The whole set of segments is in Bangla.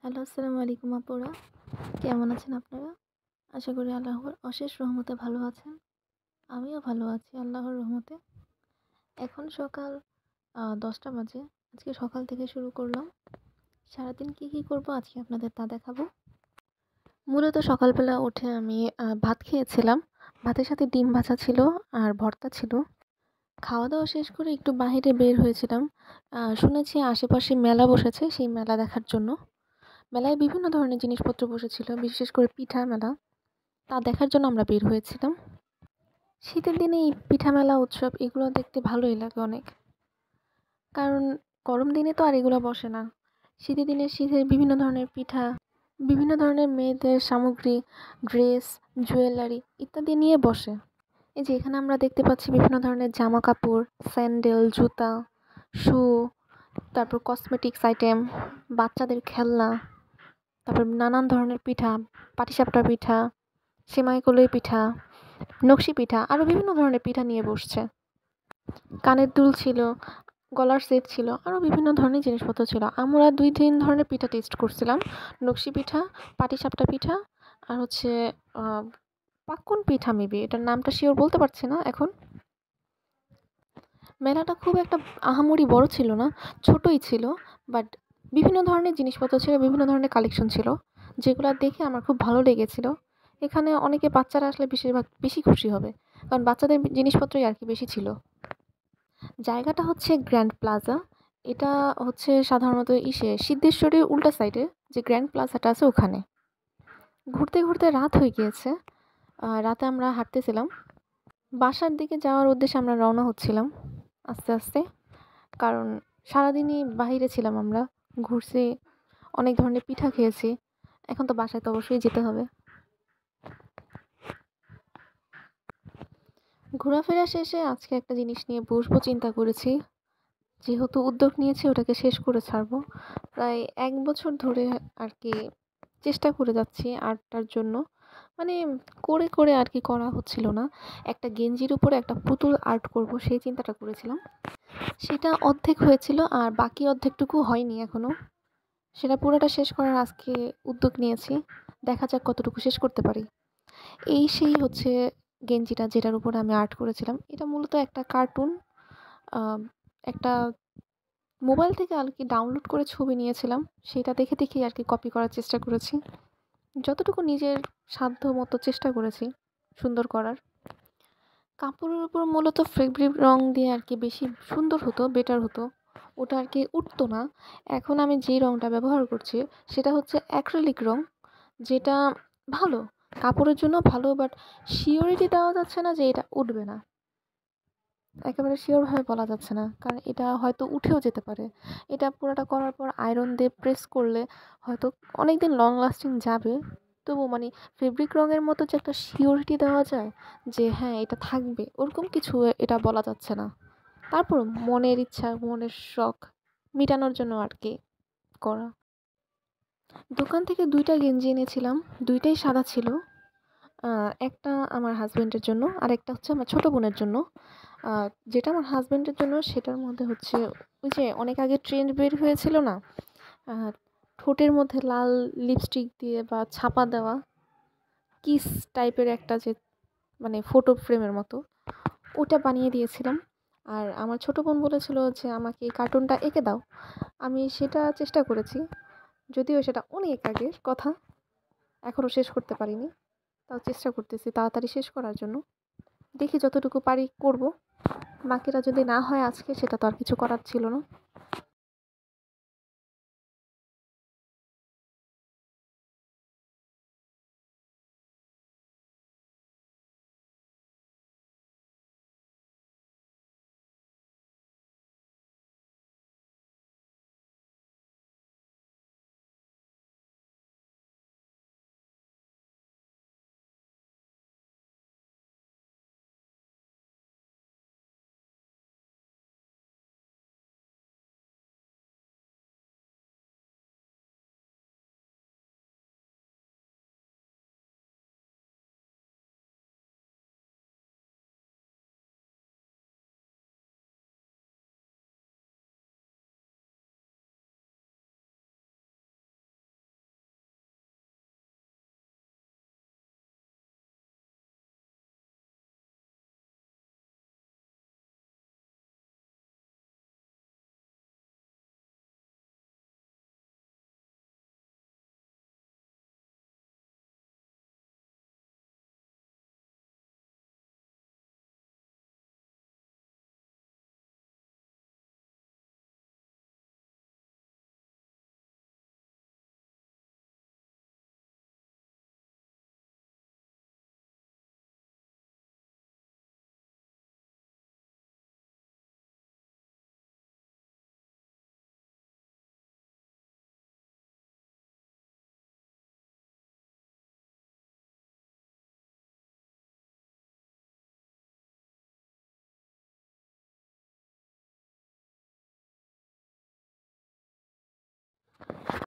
হ্যালো, আসসালামু আলাইকুম আপুরা। কেমন আছেন আপনারা? আশা করি আল্লাহর অশেষ রহমতে ভালো আছেন। আমিও ভালো আছি আল্লাহর রহমতে। এখন সকাল ১০টা বাজে। আজকে সকাল থেকে শুরু করলাম। সারাদিন কি করব আজকে আপনাদের তা দেখাবো। মূলত সকালবেলা উঠে আমি ভাত খেয়েছিলাম। ভাতের সাথে ডিম ভাজা ছিল আর ভর্তা ছিল। খাওয়া-দাওয়া শেষ করে একটু বাহিরে বের হয়েছিলাম। শুনেছি আশেপাশে মেলা বসেছে, সেই মেলা দেখার জন্য। মেলায় বিভিন্ন ধরনের জিনিসপত্র বসেছিল, বিশেষ করে পিঠা মেলা। তা দেখার জন্য আমরা বের হয়েছিলাম। শীতের দিনে এই পিঠা মেলা উৎসব এগুলো দেখতে ভালোই লাগে অনেক। কারণ গরম দিনে তো আর এগুলো বসে না। শীতের দিনে শীতের বিভিন্ন ধরনের পিঠা, বিভিন্ন ধরনের মেয়েদের সামগ্রী, ড্রেস, জুয়েলারি ইত্যাদি নিয়ে বসে। এই যে এখানে আমরা দেখতে পাচ্ছি বিভিন্ন ধরনের জামাকাপড়, স্যান্ডেল, জুতা, শু, তারপর কসমেটিক্স আইটেম, বাচ্চাদের খেলনা, তারপর নানান ধরনের পিঠা, পাটিসাপটা পিঠা, সেমাই কলই পিঠা, নকশি পিঠা আরও বিভিন্ন ধরনের পিঠা নিয়ে বসছে। কানের দুল ছিল, গলার সেট ছিল, আরও বিভিন্ন ধরনের জিনিসপত্র ছিল। আমরা ২-৩ ধরনের পিঠা টেস্ট করছিলাম। নকশি পিঠা, পাটিসাপটা পিঠা আর হচ্ছে আ পাক্কন পিঠা মেবি। এটার নামটা শিওর বলতে পারছি না এখন। মেলাটা খুব একটা আহামরি বড় ছিল না, ছোটই ছিল। বাট বিভিন্ন ধরনের জিনিসপত্র ছিল, বিভিন্ন ধরনের কালেকশন ছিল, যেগুলা দেখে আমার খুব ভালো লেগেছিল। এখানে অনেকে বাচ্চারা আসলে বেশিরভাগ বেশি খুশি হবে। কারণ বাচ্চাদের জিনিসপত্রই আরকি বেশি ছিল। জায়গাটা হচ্ছে গ্র্যান্ড প্লাজা। এটা হচ্ছে সাধারণত সিদ্ধেশ্বরীর উল্টা সাইডে যে গ্র্যান্ড প্লাজাটা আছে ওখানে। ঘুরতে রাত হয়ে গিয়েছে। রাতে আমরা হাঁটতেছিলাম। বাসার দিকে যাওয়ার উদ্দেশ্যে আমরা রওনা হচ্ছিলাম আস্তে। কারণ সারাদিনই বাহিরে ছিলাম আমরা। ঘুরছি, অনেক ধরনের পিঠা খেয়েছি। এখন তো বাসায় তো অবশ্যই যেতে হবে। ঘোরাফেরা শেষে আজকে একটা জিনিস নিয়ে বসবো চিন্তা করেছি। যেহেতু উদ্যোগ নিয়েছি ওটাকে শেষ করে ছাড়বো। প্রায় ১ বছর ধরে আরকি চেষ্টা করে যাচ্ছি আর্টটার জন্য। মানে করে আরকি করা হচ্ছিল না। একটা গেঞ্জির উপরে একটা পুতুল আর্ট করব সেই চিন্তাটা করেছিলাম। সেটা অর্ধেক হয়েছিল আর বাকি অর্ধেকটুকু হয়নি এখনো। সেটা পুরোটা শেষ করার আজকে উদ্যোগ নিয়েছি। দেখা যাক কতটুকু শেষ করতে পারি। সেই হচ্ছে গেঞ্জিটা যেটার উপরে আমি আর্ট করেছিলাম। এটা মূলত একটা কার্টুন। আ একটা মোবাইল থেকে আরকি ডাউনলোড করে ছবি নিয়েছিলাম। সেটা দেখেই আরকি কপি করার চেষ্টা করেছি। যতটুকু নিজের সাধ্য মতো চেষ্টা করেছি সুন্দর করার। কাপড়ের উপর মূলত ফেব্রিক রং দিয়ে আরকি বেশি সুন্দর হতো, বেটার হতো। ওটা আরকি উঠতো না। এখন আমি যেই রংটা ব্যবহার করছি সেটা হচ্ছে অ্যাক্রিলিক রং, যেটা ভালো। কাপড়ের জন্য ভালো, বাট সিওরিটি দেওয়া যাচ্ছে না যে এটা উঠবে না। একেবারে শিওর ভাবে বলা যাচ্ছে না। কারণ এটা হয়তো উঠেও যেতে পারে। এটা পুরাটা করার পর আয়রন দিয়ে প্রেস করলে হয়তো অনেকদিন লং লাস্টিং যাবে। তবুও মানে ফেব্রিক রঙের মতো যে একটা সিওরিটি দেওয়া যায় যে হ্যাঁ, এটা থাকবে, ওরকম কিছু এটা বলা যাচ্ছে না। তারপরও মনের ইচ্ছা, মনের শখ মিটানোর জন্য আরকি করা। দোকান থেকে ২ টা গেঞ্জি এনেছিলাম। ২ টাই সাদা ছিল। আ একটা আমার হাসব্যান্ডের জন্য, আরেকটা হচ্ছে আমার ছোট বোনের জন্য। আ যেটা আমার হাসব্যান্ডের জন্য সেটার মধ্যে হচ্ছে ওই যে অনেক আগে ট্রেন্ড বের হয়েছিল না? আ ঠোঁটের মধ্যে লাল লিপস্টিক দিয়ে বা ছাপা দেওয়া কিস টাইপের একটা যে মানে ফটো ফ্রেমের মতো, ওটা বানিয়ে দিয়েছিলাম। আর আমার ছোট বোন বলেছিল যে আমাকে এই কার্টুনটা এঁকে দাও। আমি সেটা চেষ্টা করেছি। যদিও সেটা অনেক আগের কথা। এখনো শেষ করতে পারিনি। তাও চেষ্টা করতেছি তাড়াতাড়ি শেষ করার জন্য। দেখি যতটুকু পারি করব। বাকিটা যদি না হয় আজকে সেটা তো আর কিছু করার ছিল না।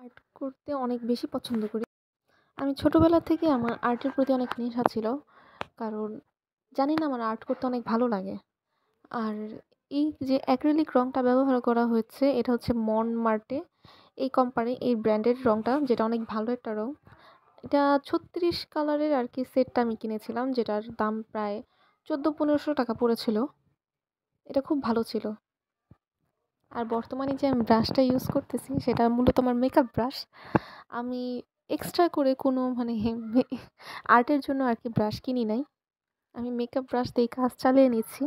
আর্ট করতে অনেক বেশি পছন্দ করি। আমি ছোটবেলা থেকে আমার আর্টের প্রতি অনেক নেশা ছিল। কারণ জানি না আমার আর্ট করতে অনেক ভালো লাগে। আর এই যে অ্যাক্রিলিক রংটা ব্যবহার করা হয়েছে এটা হচ্ছে মনমার্টে এই কোম্পানি এই ব্র্যান্ডের রংটা যেটা অনেক ভালো একটা রং। এটা ৩৬ কালারের আর কি সেটটা আমি কিনেছিলাম যেটার দাম প্রায় ১৪-১৫০০ টাকা পড়েছিল। এটা খুব ভালো ছিল। আর বর্তমানে যে আমি ব্রাশটা ইউজ করতেছি সেটা মূলত আমার মেকআপ ব্রাশ। আমি এক্সট্রা করে কোনো মানে আর্টের জন্য আর কি ব্রাশ কিনি নাই। আমি মেকআপ ব্রাশ দিয়ে কাজ চালিয়ে নিচ্ছি।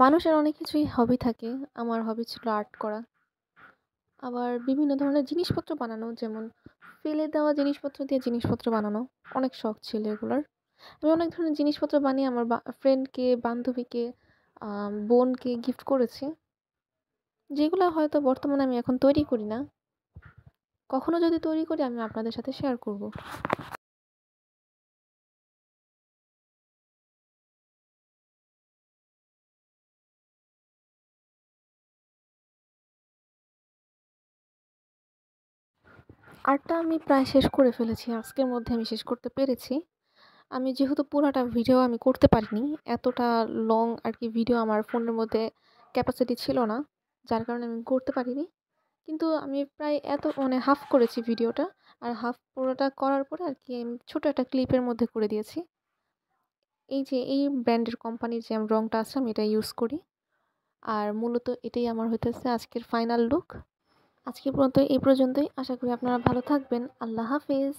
মানুষের অনেক কিছুই হবি থাকে। আমার হবি ছিল আর্ট করা। আবার বিভিন্ন ধরনের জিনিসপত্র বানানো যেমন ফেলে দেওয়া জিনিসপত্র দিয়ে জিনিসপত্র বানানো। অনেক শখ ছিল এগুলার। আমি অনেক ধরনের জিনিসপত্র বানিয়ে আমার ফ্রেন্ডকে, বান্ধবীকে, বোনকে গিফট করেছি। যেগুলা হয়তো বর্তমানে আমি এখন তৈরি করি না। কখনো যদি তৈরি করি আমি আপনাদের সাথে শেয়ার করব। আর্টটা আমি প্রায় শেষ করে ফেলেছি। আজকের মধ্যে আমি শেষ করতে পেরেছি। আমি যেহেতু পুরাটা ভিডিও আমি করতে পারিনি, এতটা লং আর কি ভিডিও আমার ফোনের মধ্যে ক্যাপাসিটি ছিল না। যার কারণে আমি করতে পারিনি। কিন্তু আমি প্রায় এত মানে হাফ করেছি ভিডিওটা। আর হাফ পুরোটা করার পরে আর কি আমি ছোট একটা ক্লিপের মধ্যে করে দিয়েছি। এই যে এই ব্র্যান্ডের কোম্পানির যে রংটা আছে আমি এটা ইউজ করি। আর মূলত এটাই আমার হইতেছে আজকের ফাইনাল লুক। আজকে পর্যন্ত এই পর্যন্তই। আশা করি আপনারা ভালো থাকবেন। আল্লাহ হাফেজ।